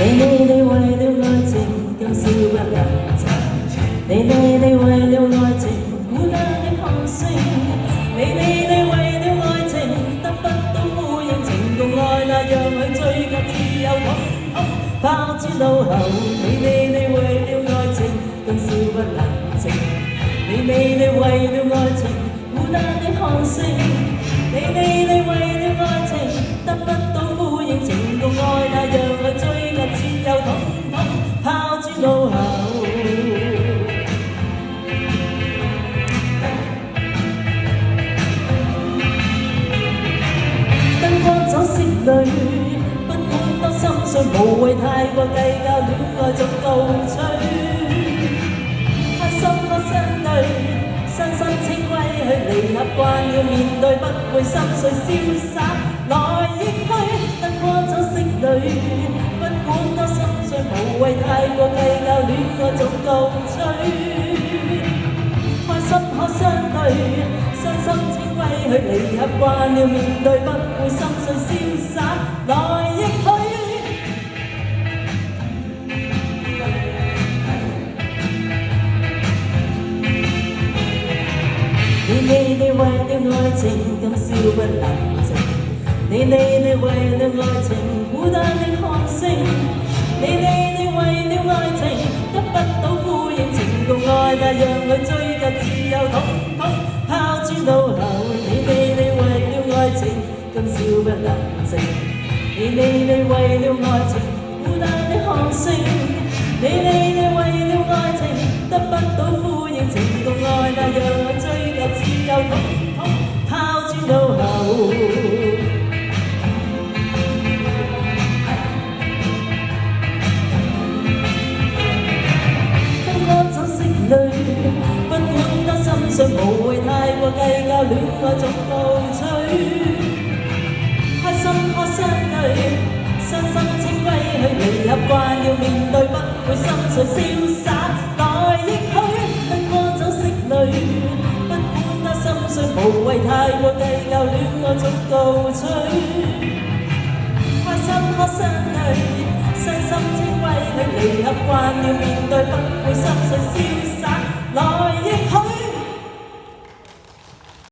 你為了愛情今宵不能靜，你為了愛情孤單的看星，你為了愛情得不到呼應，情共愛那讓佢追及自由統統拋諸腦後。你為了愛情今宵不能靜，你為了愛情孤單的看星，你為了愛情得不到呼應，情共愛那讓佢追及自由統統拋諸腦後。燈光走色裏，不管多心碎，無謂太過計較，戀愛總告吹。開心可相對，身心清歸去，離合慣了面對，不會心碎瀟灑來亦去。燈光走色裏，不管多心碎，無謂太過計較，戀愛總告吹。開心可相對，身心清歸去，離合慣了面對，不會心碎瀟灑來亦去。你為了愛情今宵不能靜，你為了愛情孤單的看星，你為了愛情得不到呼應，情共愛那讓佢追及自由統統拋諸腦後。你為了愛情今宵不能靜，你為了愛情孤單的看星，你為了愛情得不到呼應，情共愛那讓佢追及自由統統拋諸腦後。燈光走色裏，不管多心碎，無謂太過計較，戀愛總告吹。開心可相對，傷心請歸去，離合慣了面對，不會心碎瀟灑來亦去。燈光走色裏，不管多心碎，無謂太過計較，戀愛總告吹。開心可相對，傷心請歸去，離合慣了面對，不會心碎瀟灑來